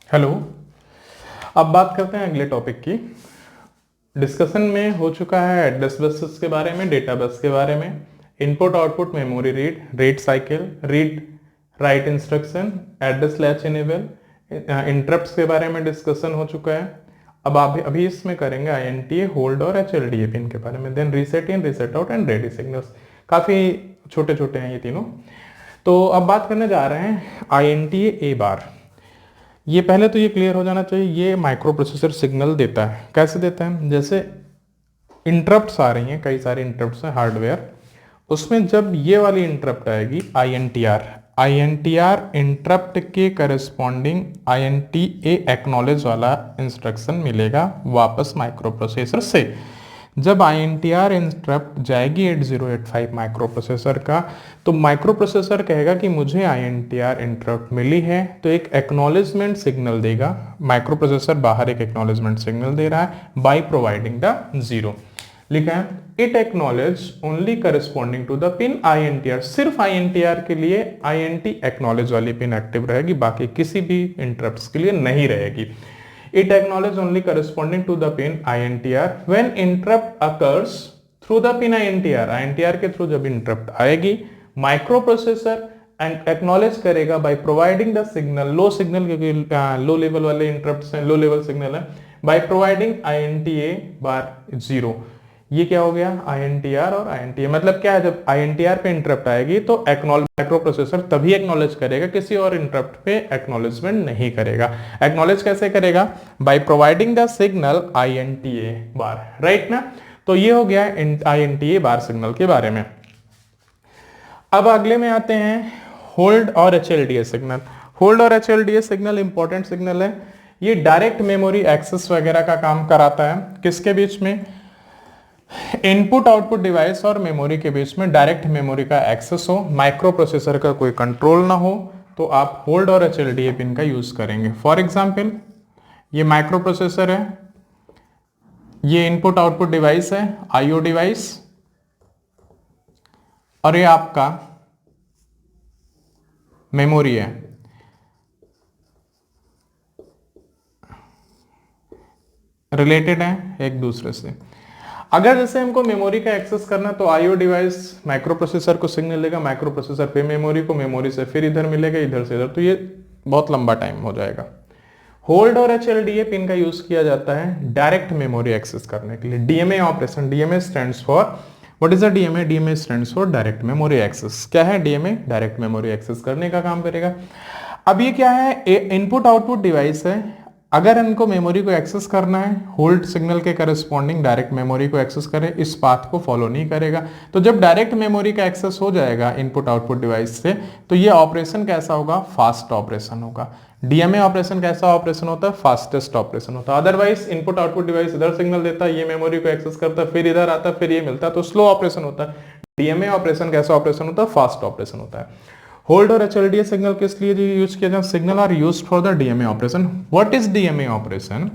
Hello. अब बात करते हैं अगले टॉपिक की। डिस्कशन में हो चुका है एड्रेस बसेस के बारे में, डेटा बस के बारे में, input output, memory read, read cycle, read write instruction, address latch enable, interrupts के बारे में डिस्कशन हो चुका है। अब अभी इसमें करेंगे INTA, होल्ड और HLDA पिन के बारे में, then reset in, reset out and ready signals. काफ़ी छोटे छोटे हैं ये तीनों। तो अब बात करने जा रहे हैं INTA A बार। ये पहले तो ये क्लियर हो जाना चाहिए, ये माइक्रो प्रोसेसर सिग्नल देता है। कैसे देता है? जैसे इंटरप्ट्स आ रही हैं, कई सारे इंटरप्ट्स हैं हार्डवेयर, उसमें जब ये वाली इंटरप्ट आएगी INTR इंटरप्ट के करस्पॉन्डिंग INTA एक्नॉलेज वाला इंस्ट्रक्शन मिलेगा वापस माइक्रो प्रोसेसर से। जब INTR इंटरप्ट जाएगी 8085 माइक्रो प्रोसेसर का, तो माइक्रो प्रोसेसर कहेगा कि मुझे INTR इंटरप्ट मिली है, तो एक एक्नॉलेजमेंट सिग्नल देगा। माइक्रो प्रोसेसर बाहर एक एक्नॉलेजमेंट सिग्नल दे रहा है बाय प्रोवाइडिंग द 0। लिखा है it acknowledge only corresponding to the pin INTR। सिर्फ INTR के लिए INT एक्नॉलेज वाली पिन एक्टिव रहेगी, बाकी किसी भी इंटरप्ट्स के लिए नहीं रहेगी। It acknowledge only corresponding to the pin INTR when interrupt occurs through the pin INTR। INTR के थ्रू जब इंटरप्ट आएगी, माइक्रो प्रोसेसर एक्नॉलेज करेगा by providing the signal, low signal, क्योंकि लो लेवल वाले इंटरप्ट हैं, लो लेवल सिग्नल है, by providing INTA बार 0। ये क्या हो गया? INTR और INTA मतलब क्या है? जब INTR पे इंटरप्ट आएगी तो माइक्रो प्रोसेसर तभी एक्नॉलेज करेगा, किसी और इंटरप्ट पे एक्नॉलेजमेंट नहीं करेगा। एक्नॉलेज कैसे करेगा? By providing the signal INTA bar, right ना। तो ये हो गया INTA बार सिग्नल के बारे में। अब अगले में आते हैं होल्ड और HLDA सिग्नल। होल्ड और HLDA सिग्नल इंपॉर्टेंट सिग्नल है। ये डायरेक्ट मेमोरी एक्सेस वगैरह का काम कराता है। किसके बीच में? इनपुट आउटपुट डिवाइस और मेमोरी के बीच में डायरेक्ट मेमोरी का एक्सेस हो, माइक्रो प्रोसेसर का कोई कंट्रोल ना हो, तो आप होल्ड और HLDA पिन का यूज करेंगे। फॉर एग्जांपल ये माइक्रो प्रोसेसर है, ये इनपुट आउटपुट डिवाइस है, IO डिवाइस, और ये आपका मेमोरी है। रिलेटेड है एक दूसरे से। अगर जैसे हमको मेमोरी का एक्सेस करना, तो IO डिवाइस माइक्रो प्रोसेसर को सिग्नल देगा, माइक्रो प्रोसेसर पे मेमोरी को, मेमोरी से फिर इधर मिलेगा, इधर से इधर, तो ये बहुत लंबा टाइम हो जाएगा। होल्ड और HLDA पिन का यूज किया जाता है डायरेक्ट मेमोरी एक्सेस करने के लिए। DMA operation, DMA stands for, what is the DMA? DMA stands for direct memory access. क्या है DMA? डायरेक्ट मेमोरी एक्सेस करने का काम करेगा। अब ये क्या है? इनपुट आउटपुट डिवाइस है। अगर इनको मेमोरी को एक्सेस करना है, होल्ड सिग्नल के करस्पॉन्डिंग डायरेक्ट मेमोरी को एक्सेस करे, इस पाथ को फॉलो नहीं करेगा। तो जब डायरेक्ट मेमोरी का एक्सेस हो जाएगा इनपुट आउटपुट डिवाइस से, तो ये ऑपरेशन कैसा होगा? फास्ट ऑपरेशन होगा। DMA ऑपरेशन कैसा ऑपरेशन होता है? फास्टेस्ट ऑपरेशन होता है। अदरवाइज इनपुट आउटपुट डिवाइस इधर सिग्नल देता है, ये मेमोरी को एक्सेस करता है, फिर इधर आता है, फिर ये मिलता है, तो स्लो ऑपरेशन होता है। DMA ऑपरेशन कैसा ऑपरेशन होता है? फास्ट ऑपरेशन होता है। होल्ड और HLDA सिग्नल किस लिए यूज किया जाए? Signal are used for the DMA operation. What is DMA operation?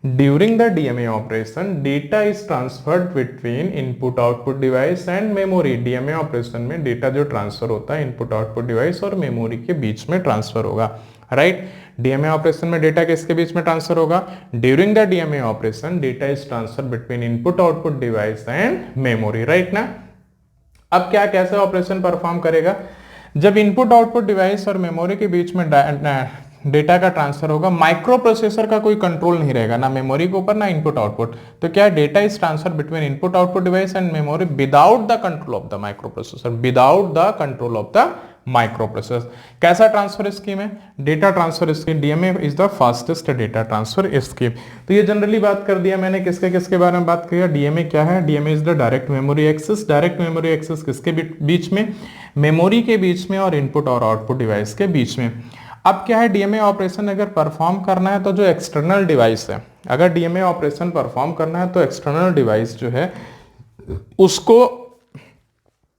During the DMA operation data is transferred between input output device and memory. DMA operation में data जो transfer होता है input output device और memory के बीच में transfer होगा, right. DMA operation में डेटा किसके बीच में ट्रांसफर होगा? During the DMA operation data is transfer between input output device and memory, right ना। अब क्या कैसे ऑपरेशन परफॉर्म करेगा? जब इनपुट आउटपुट डिवाइस और मेमोरी के बीच में डेटा का ट्रांसफर होगा, माइक्रो प्रोसेसर का कोई कंट्रोल नहीं रहेगा, ना मेमोरी के ऊपर ना इनपुट आउटपुट। तो क्या है? Data is transfer between input output device and memory without the control of the micro processor, without the control of the micro processor. कैसा ट्रांसफर स्कीम है? Data transfer scheme. DMA is the fastest data transfer scheme. तो ये generally बात कर दिया मैंने, किसके किसके बारे में बात किया। DMA क्या है? DMA is the direct memory access. Direct memory access किसके बीच में? मेमोरी के बीच में और इनपुट और आउटपुट डिवाइस के बीच में। अब क्या है? DMA ऑपरेशन अगर परफॉर्म करना है तो जो एक्सटर्नल डिवाइस है, अगर DMA ऑपरेशन परफॉर्म करना है तो एक्सटर्नल डिवाइस जो है उसको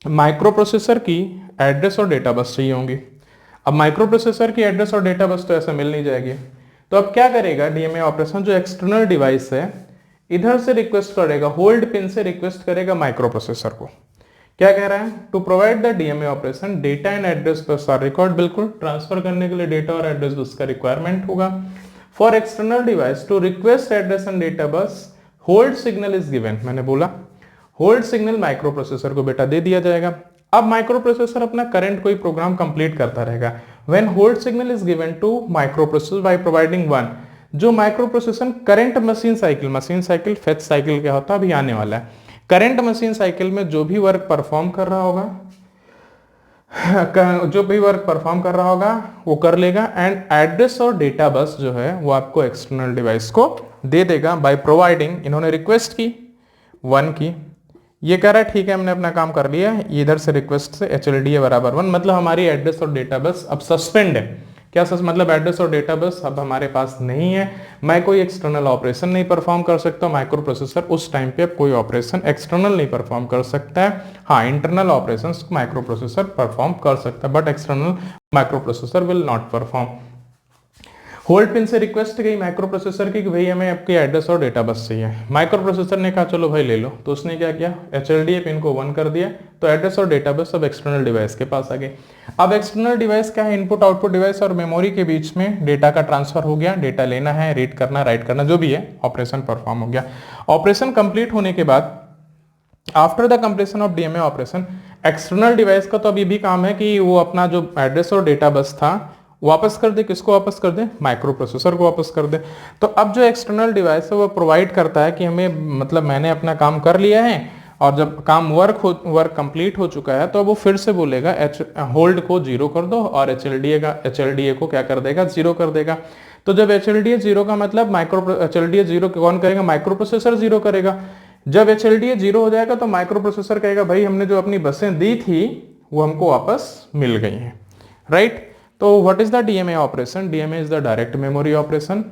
माइक्रो प्रोसेसर की एड्रेस और डेटा बस चाहिए होंगी। अब माइक्रो प्रोसेसर की एड्रेस और डेटा बस तो ऐसे मिल नहीं जाएगी, तो अब क्या करेगा DMA ऑपरेशन? जो एक्सटर्नल डिवाइस है इधर से रिक्वेस्ट करेगा, होल्ड पिन से रिक्वेस्ट करेगा माइक्रो प्रोसेसर को। क्या कह रहा है? To provide the DMA operation data and address bus are record. बिल्कुल, ट्रांसफर करने के लिए डेटा और एड्रेस बस का रिक्वायरमेंट होगा। For external device to request address and data bus hold signal is given. मैंने बोला होल्ड सिग्नल माइक्रो प्रोसेसर को बेटा दे दिया जाएगा। अब माइक्रो प्रोसेसर अपना करंट कोई प्रोग्राम कंप्लीट करता रहेगा। When hold signal is given to microprocessor by providing one, जो microprocessor current machine cycle fetch cycle क्या होता है अभी आने वाला है। करंट मशीन साइकिल में जो भी वर्क परफॉर्म कर रहा होगा वो कर लेगा एंड एड्रेस और डेटा बस जो है वो आपको एक्सटर्नल डिवाइस को दे देगा बाय प्रोवाइडिंग। इन्होंने रिक्वेस्ट की 1 की, ये कह रहा है ठीक है हमने अपना काम कर लिया, इधर से रिक्वेस्ट से HLDA बराबर 1, मतलब हमारी एड्रेस और डेटा बस अब सस्पेंड है। क्या मतलब एड्रेस और डेटा बस अब हमारे पास नहीं है, मैं कोई एक्सटर्नल ऑपरेशन नहीं परफॉर्म कर सकता। माइक्रो प्रोसेसर उस टाइम पे अब कोई ऑपरेशन एक्सटर्नल नहीं परफॉर्म कर सकता है। हाँ, internal operations micro processor perform कर सकता है but external micro processor will not perform. Hold pin से रिक्वेस्ट गई माइक्रो प्रोसेसर की कि भाई हमें आपकी एड्रेस और डेटा बस चाहिए। माइक्रो प्रोसेसर ने कहा चलो भाई ले लो, तो उसने क्या किया HLDA पिन को 1 कर दिया, तो एड्रेस और डेटा बस अब एक्सटर्नल डिवाइस के पास आ गए। अब एक्सटर्नल डिवाइस क्या है, इनपुट आउटपुट डिवाइस और मेमोरी के बीच में डेटा का ट्रांसफर हो गया। डेटा लेना है, रीड करना, राइट करना, जो भी है ऑपरेशन परफॉर्म हो गया। ऑपरेशन कंप्लीट होने के बाद after the completion of DMA operation, external device का तो अभी भी काम है कि वो अपना जो एड्रेस और डेटा बस था वापस कर दे। किसको वापस कर दे, माइक्रो प्रोसेसर को वापस कर दे। तो अब जो एक्सटर्नल डिवाइस है वो प्रोवाइड करता है कि हमें मतलब मैंने अपना काम कर लिया है और जब काम वर्क कंप्लीट हो चुका है तो वो फिर से बोलेगा होल्ड को 0 कर दो और HLDA को क्या कर देगा, 0 कर देगा। तो जब HLDA 0 का मतलब HLDA 0 कौन करेगा, माइक्रो प्रोसेसर 0 करेगा। जब HLDA 0 हो जाएगा तो माइक्रो प्रोसेसर कहेगा भाई हमने जो अपनी बसें दी थी वो हमको वापस मिल गई हैं, राइट। तो what is the DMA operation, DMA is the direct memory operation.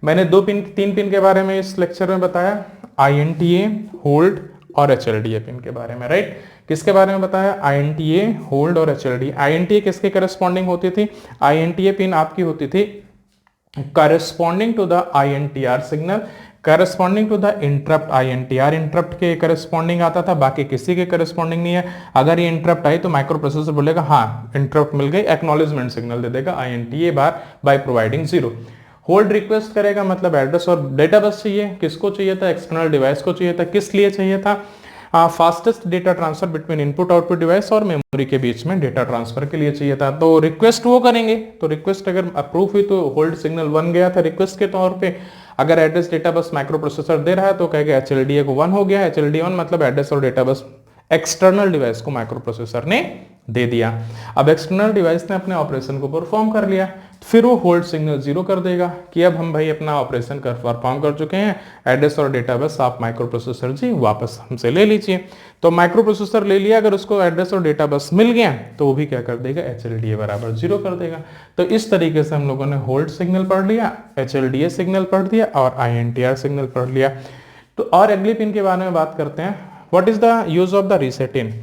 मैंने 3 पिन के बारे में इस लेक्चर में बताया, INTA, होल्ड और HLDA पिन के बारे में, राइट। किसके बारे में बताया, INTA, होल्ड और HLDA। INTA किसके करस्पॉन्डिंग होती थी, INTA पिन आपकी होती थी corresponding to the INTR signal, corresponding to the interrupt. INTR interrupt के करस्पॉन्डिंग आता था, बाकी किसी के करस्पॉन्डिंग नहीं है। अगर ये इंटरप्ट आई तो माइक्रो प्रोसेसर बोलेगा हाँ इंटरप्ट मिल गई, एक्नॉलेजमेंट सिग्नल दे देगा INTA bar by providing 0। Hold request करेगा मतलब एड्रेस और डेटा बस चाहिए। किसको चाहिए था, एक्सटर्नल डिवाइस को चाहिए था। किस लिए चाहिए था, fastest data transfer between input output device और मेमोरी के बीच में डेटा ट्रांसफर के लिए चाहिए था। तो रिक्वेस्ट वो करेंगे, तो रिक्वेस्ट अगर अप्रूव हुई तो होल्ड सिग्नल 1 गया था रिक्वेस्ट के तौर पे। अगर address data bus microprocessor दे रहा है तो कहेगा HLDA को 1 हो गया। HLDA 1 मतलब एड्रेस और डेटा बस एक्सटर्नल डिवाइस को माइक्रो प्रोसेसर ने दे दिया। अब एक्सटर्नल डिवाइस ने अपने ऑपरेशन को परफॉर्म कर लिया, फिर वो होल्ड सिग्नल 0 कर देगा कि अब हम भाई अपना ऑपरेशन कर परफॉर्म कर चुके हैं, एड्रेस और डेटा बस आप माइक्रो प्रोसेसर जी वापस हमसे ले लीजिए। तो माइक्रो प्रोसेसर ले लिया, अगर उसको एड्रेस और डेटा बस मिल गया तो वो भी क्या कर देगा, HLDA बराबर 0 कर देगा। तो इस तरीके से हम लोगों ने होल्ड सिग्नल पढ़ लिया, HLDA सिग्नल पढ़ दिया और INTR सिग्नल पढ़ लिया। तो और अगली पिन के बारे में बात करते हैं, what is the use of the reset in.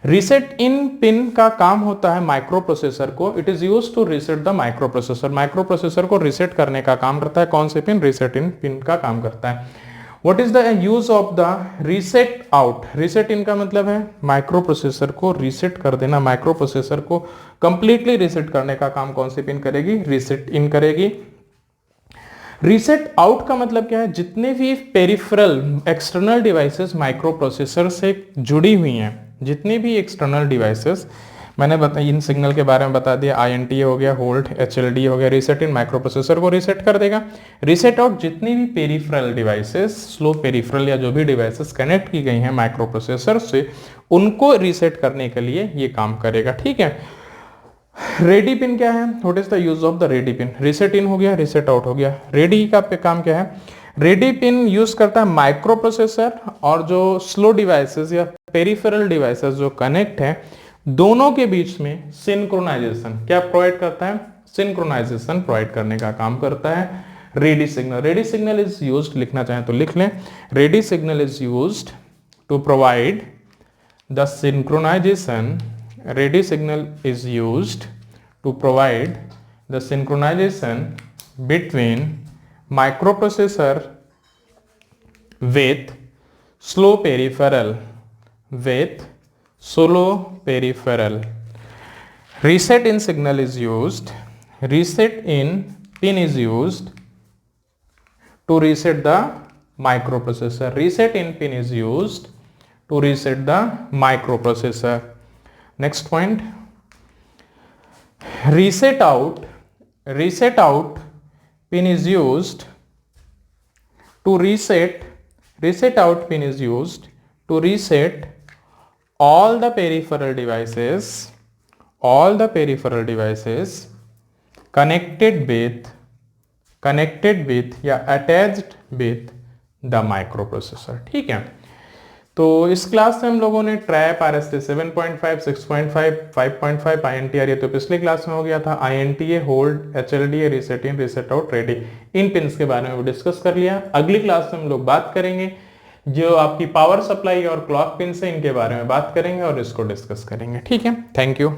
Reset in pin का काम होता है माइक्रो प्रोसेसर को, it is use to reset the microprocessor. Microprocessor को रीसेट करने का काम करता है कौन से पिन, रीसेट इन पिन का काम करता है। What is the use of the reset out. Reset in का मतलब है माइक्रो प्रोसेसर को रीसेट कर देना, माइक्रो प्रोसेसर को कंप्लीटली रीसेट करने का काम कौन सी पिन करेगी, रीसेट इन करेगी। रीसेट आउट का मतलब क्या है, जितने भी peripheral external devices micro processor से जुड़ी हुई हैं, जितने भी एक्सटर्नल डिवाइसेस मैंने इन सिग्नल के बारे में बता दिया, INTA हो गया, होल्ड, HLDA हो गया, रीसेट इन माइक्रो प्रोसेसर को रीसेट कर देगा। रीसेट आउट जितनी भी पेरिफेरल डिवाइसेस, स्लो पेरिफेरल या जो भी डिवाइसेस कनेक्ट की गई हैं माइक्रो प्रोसेसर से, उनको रीसेट करने के लिए ये काम करेगा, ठीक है। रेडी पिन क्या है, what is the use of the ready pin. Reset in हो गया, रीसेट आउट हो गया। रेडी का काम क्या है, रेडी पिन यूज करता है माइक्रो प्रोसेसर और जो स्लो डिवाइसेस या पेरिफेरल डिवाइसेस जो कनेक्ट है दोनों के बीच में सिंक्रोनाइजेशन क्या प्रोवाइड करता है, सिंक्रोनाइजेशन प्रोवाइड करने का काम करता है ready signal. Ready signal is used, लिखना चाहें तो लिख लें, ready signal is used to provide the synchronisation. Ready signal is used to provide the synchronization between microprocessor with slow peripheral, with slow peripheral. Reset in signal is used, reset in pin is used to reset the microprocessor. Reset in pin is used to reset the microprocessor. Next point, reset out pin is used to reset out pin is used to reset all the peripheral devices connected with या attached with the microprocessor. ठीक है, तो इस class में हम लोगों ने trap, RSA 7.5, 6.5, 5.5, INTA, ये तो पिछले क्लास में हो गया था, INTA, hold, HLDA, reset in, reset out, ready, in pins के बारे में डिस्कस कर लिया। अगली क्लास में हम लोग बात करेंगे जो आपकी पावर सप्लाई और क्लॉक पिन है, इनके बारे में बात करेंगे और इसको डिस्कस करेंगे। ठीक है, थैंक यू।